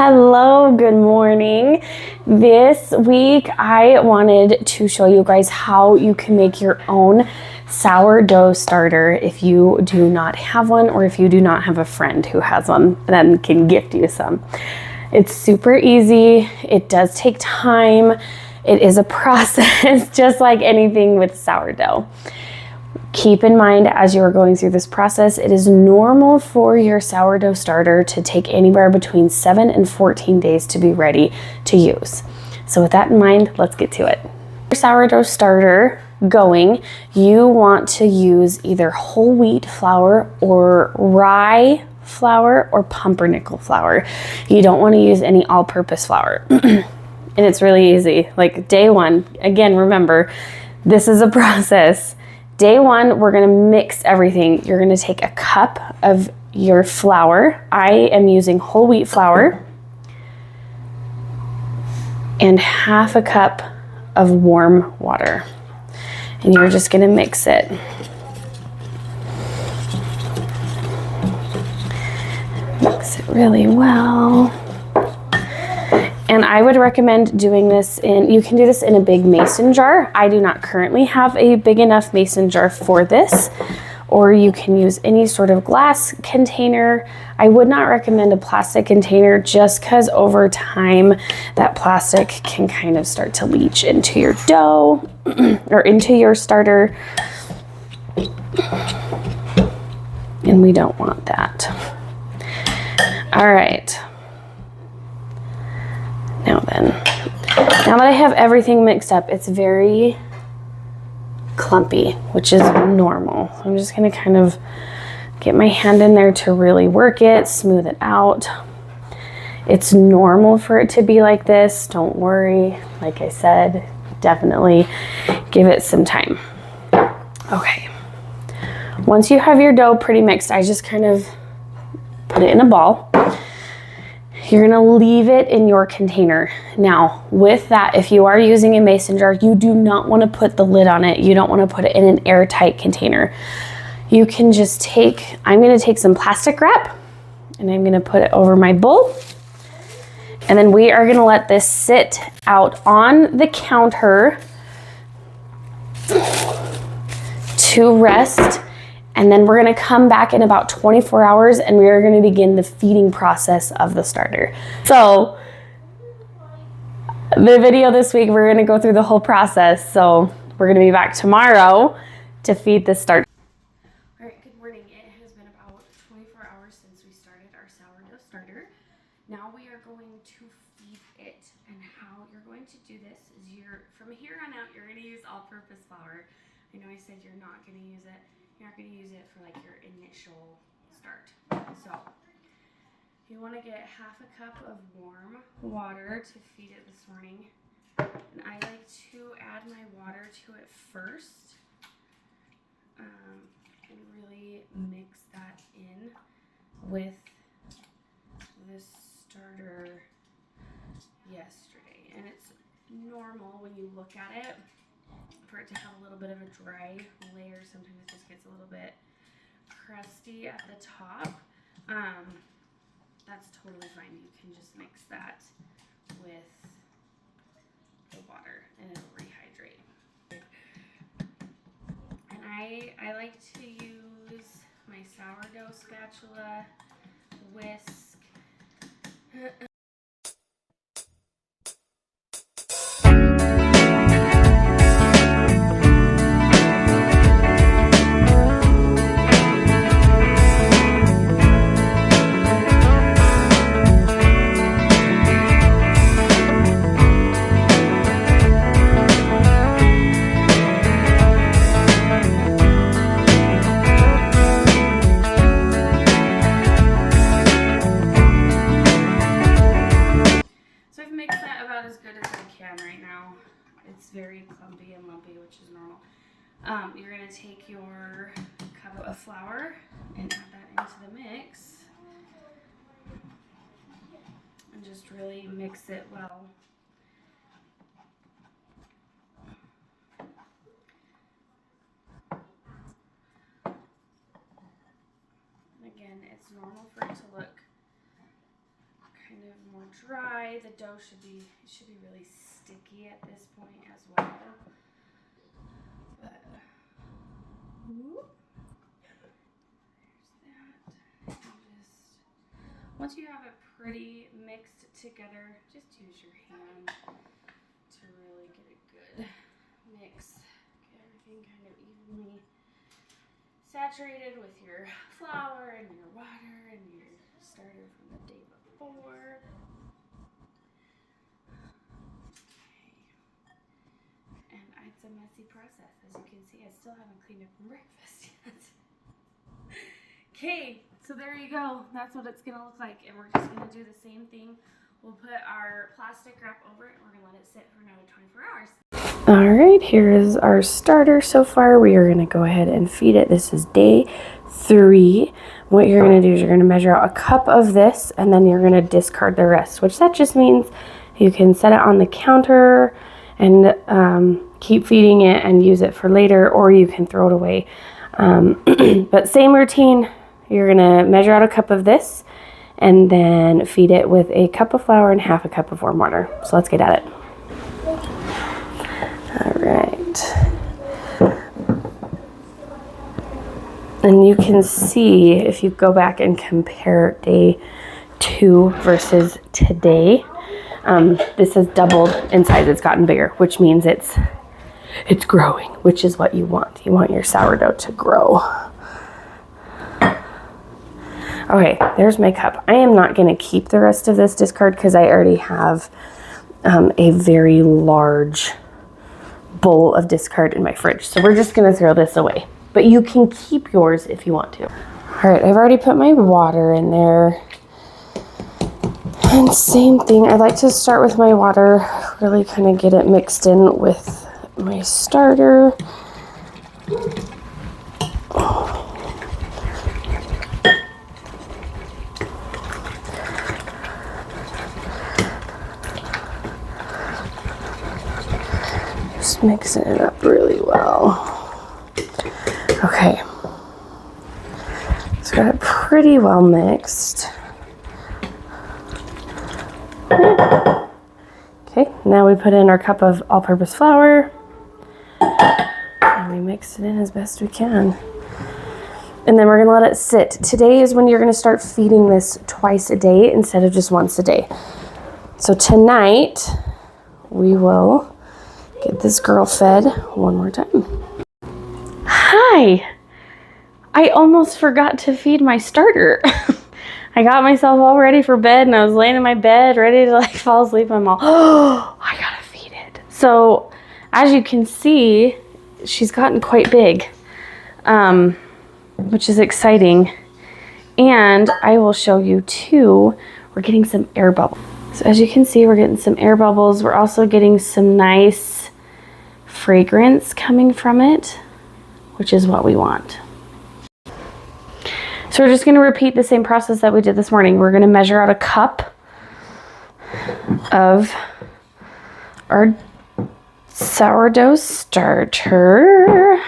Hello, good morning. This week I wanted to show you guys how you can make your own sourdough starter if you do not have one, or if you do not have a friend who has one, then can gift you some. It's super easy. It does take time. It is a process, just like anything with sourdough. Keep in mind, as you are going through this process, it is normal for your sourdough starter to take anywhere between 7 and 14 days to be ready to use. So with that in mind, let's get to it. Your sourdough starter going, you want to use either whole wheat flour or rye flour or pumpernickel flour. You don't want to use any all-purpose flour. And it's really easy. Like day one, again, remember, this is a process. Day one, we're gonna mix everything. You're gonna take a cup of your flour. I am using whole wheat flour and half a cup of warm water. And you're just gonna mix it. Mix it really well. And I would recommend doing this you can do this in a big mason jar. I do not currently have a big enough mason jar for this, or you can use any sort of glass container. I would not recommend a plastic container just because over time that plastic can kind of start to leach into your dough or into your starter. And we don't want that. All right. Now that I have everything mixed up, it's very clumpy, which is normal. So I'm just gonna kind of get my hand in there to really work it, smooth it out. It's normal for it to be like this. Don't worry. Like I said, definitely give it some time. Okay. Once you have your dough pretty mixed, I just kind of put it in a ball. You're gonna leave it in your container. Now, with that, if you are using a mason jar, you do not wanna put the lid on it. You don't wanna put it in an airtight container. You can just I'm gonna take some plastic wrap and I'm gonna put it over my bowl. And then we are gonna let this sit out on the counter to rest. And then we're gonna come back in about 24 hours and we are gonna begin the feeding process of the starter. So the video this week, we're gonna go through the whole process. So we're gonna be back tomorrow to feed the starter. All right, good morning. It has been about 24 hours since we started our sourdough starter. Now we are going to feed it, and how you're going to do this is from here on out, you're gonna use all-purpose flour. I know I said you're not gonna use it. You're not going to use it for like your initial start. So you want to get half a cup of warm water to feed it this morning. And I like to add my water to it first and really mix that in with the starter yesterday. And it's normal when you look at it for it to have a little bit of a dry layer. Sometimes it just gets a little bit crusty at the top. That's totally fine. You can just mix that with the water and it'll rehydrate. And I like to use my sourdough spatula, whisk. As good as I can right now. It's very clumpy and lumpy, which is normal. You're going to take your cup of flour and add that into the mix and just really mix it well. And again, it's normal for it to look kind of more dry. The dough should be really sticky at this point as well. But there's that. Once you have it pretty mixed together, just use your hand to really get a good mix. Get everything kind of evenly saturated with your flour and your water and your starter from the day before. Okay. And it's a messy process. As you can see, I still haven't cleaned up from breakfast yet. Okay, so there you go. That's what it's gonna look like. And we're just gonna do the same thing. We'll put our plastic wrap over it and we're gonna let it sit for another 24 hours. All right, here is our starter so far. We are gonna go ahead and feed it. This is day 3. What you're gonna do is you're gonna measure out a cup of this and then you're gonna discard the rest, which that just means you can set it on the counter and keep feeding it and use it for later, or you can throw it away. But same routine. You're gonna measure out a cup of this and then feed it with a cup of flour and half a cup of warm water. So let's get at it. All right. And you can see, if you go back and compare day 2 versus today, this has doubled in size. It's gotten bigger, which means it's growing, which is what you want. You want your sourdough to grow. Okay, there's my cup. I am not gonna keep the rest of this discard because I already have a very large bowl of discard in my fridge. So we're just gonna throw this away. But you can keep yours if you want to. All right, I've already put my water in there. And same thing, I like to start with my water, really kind of get it mixed in with my starter. Just mixing it up really well. Okay, it's got it pretty well mixed. Okay, now we put in our cup of all-purpose flour and we mix it in as best we can. And then we're gonna let it sit. Today is when you're gonna start feeding this twice a day instead of just once a day. So tonight we will get this girl fed one more time. Hi! I almost forgot to feed my starter. I got myself all ready for bed and I was laying in my bed ready to like fall asleep. I'm all, oh, I gotta feed it. So as you can see, she's gotten quite big, which is exciting. And I will show you too, we're getting some air bubbles. So as you can see, we're getting some air bubbles. We're also getting some nice fragrance coming from it, which is what we want. So we're just going to repeat the same process that we did this morning. We're going to measure out a cup of our sourdough starter.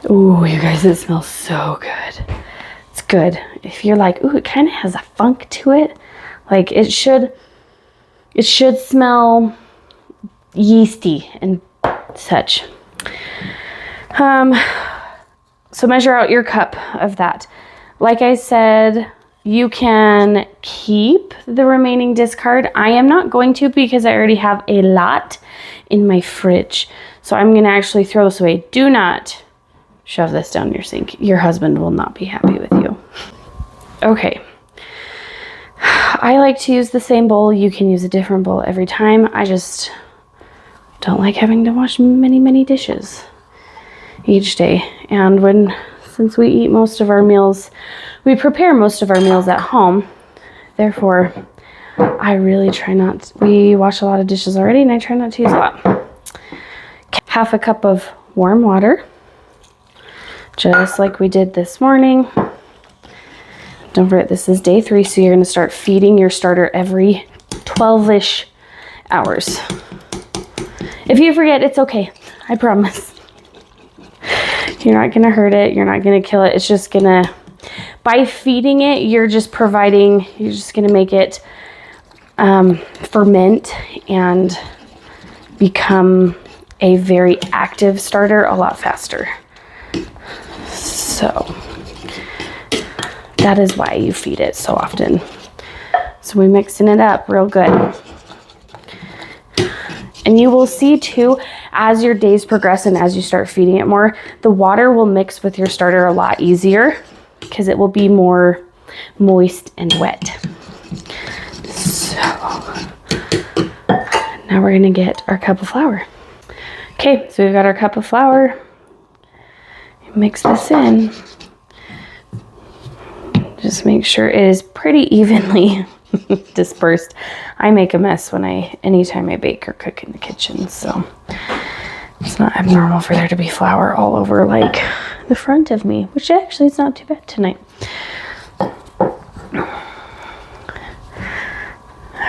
Ooh, you guys, it smells so good. It's good. If you're like, ooh, it kind of has a funk to it. Like it should smell yeasty and such. So measure out your cup of that. Like I said, you can keep the remaining discard. I am not going to because I already have a lot in my fridge. So I'm gonna actually throw this away. Do not shove this down your sink. Your husband will not be happy with you. Okay. I like to use the same bowl. You can use a different bowl every time. I just don't like having to wash many dishes each day. And since we eat most of our meals, we prepare most of our meals at home, therefore I really try not we wash a lot of dishes already and I try not to use a lot. Half a cup of warm water, just like we did this morning. Don't forget, this is day 3, so you're going to start feeding your starter every 12-ish hours. If you forget, it's okay, I promise. You're not gonna hurt it, you're not gonna kill it, it's just gonna By feeding it, you're just going to make it ferment and become a very active starter a lot faster. So that is why you feed it so often. So we're mixing it up real good. And you will see too, as your days progress and as you start feeding it more, the water will mix with your starter a lot easier because it will be more moist and wet. So now we're gonna get our cup of flour. Okay, so we've got our cup of flour. Mix this in. Just make sure it is pretty evenly dispersed. I make a mess anytime I bake or cook in the kitchen, so it's not abnormal for there to be flour all over like the front of me, which actually is not too bad tonight.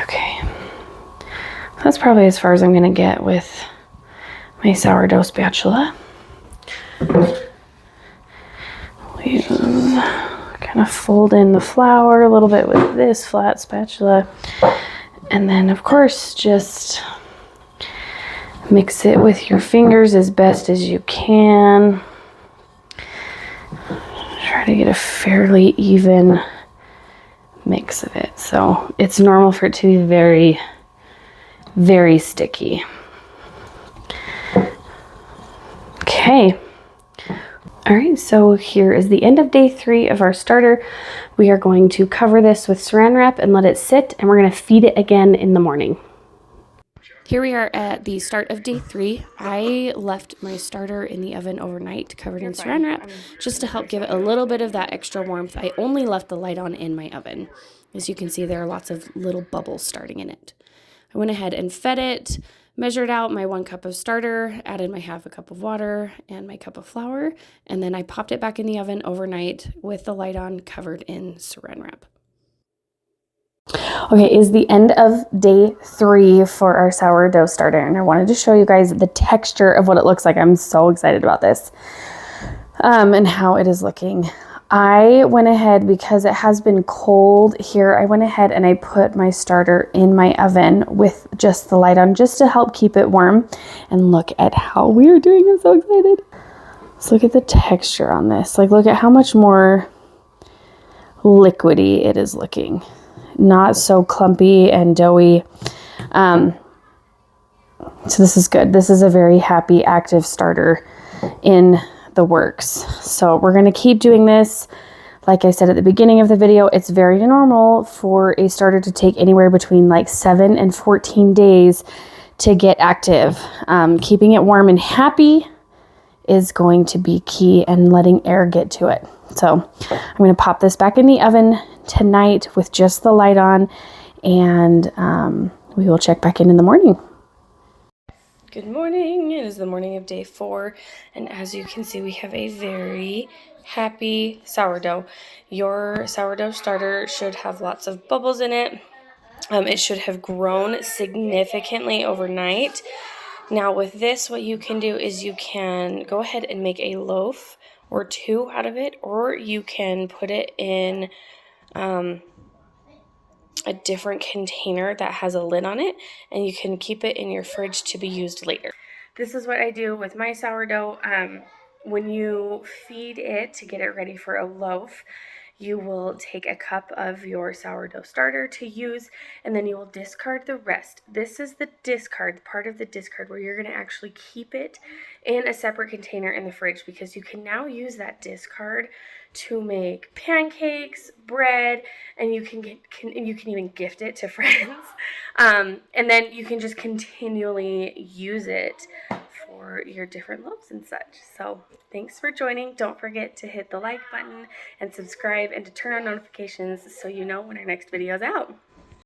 Okay, that's probably as far as I'm gonna get with my sourdough spatula. Kind of fold in the flour a little bit with this flat spatula, and then of course just mix it with your fingers as best as you can. Try to get a fairly even mix of it. So it's normal for it to be very, very sticky. Okay. All right, so here is the end of day 3 of our starter. We are going to cover this with saran wrap and let it sit, and we're going to feed it again in the morning. Here we are at the start of day 3. I left my starter in the oven overnight covered in saran wrap just to help give it a little bit of that extra warmth. I only left the light on in my oven. As you can see, there are lots of little bubbles starting in it. I went ahead and fed it, measured out my 1 cup of starter, added my 1/2 cup of water and my cup of flour, and then I popped it back in the oven overnight with the light on, covered in saran wrap. Okay, is the end of day 3 for our sourdough starter, and I wanted to show you guys the texture of what it looks like. I'm so excited about this and how it is looking. I went ahead, because it has been cold here, I went ahead and I put my starter in my oven with just the light on just to help keep it warm. And look at how we are doing. I'm so excited. Let's look at the texture on this. Like, look at how much more liquidy it is looking. Not so clumpy and doughy. So this is good. This is a very happy, active starter in the works. So we're going to keep doing this. Like I said at the beginning of the video, it's very normal for a starter to take anywhere between like 7 and 14 days to get active. Keeping it warm and happy is going to be key, and letting air get to it. So I'm going to pop this back in the oven tonight with just the light on, and we will check back in the morning. Good morning. It is the morning of day 4, and as you can see, we have a very happy sourdough. Your sourdough starter should have lots of bubbles in it. It should have grown significantly overnight. Now with this, what you can do is you can go ahead and make a loaf or 2 out of it, or you can put it in a different container that has a lid on it, and you can keep it in your fridge to be used later. This is what I do with my sourdough. When you feed it to get it ready for a loaf, you will take a cup of your sourdough starter to use, and then you will discard the rest. This is the discard, part of the discard, where you're going to actually keep it in a separate container in the fridge, because you can now use that discard to make pancakes, bread, and you can even gift it to friends. And then you can just continually use it for your different loaves and such. So thanks for joining. Don't forget to hit the like button and subscribe, and to turn on notifications so you know when our next video is out.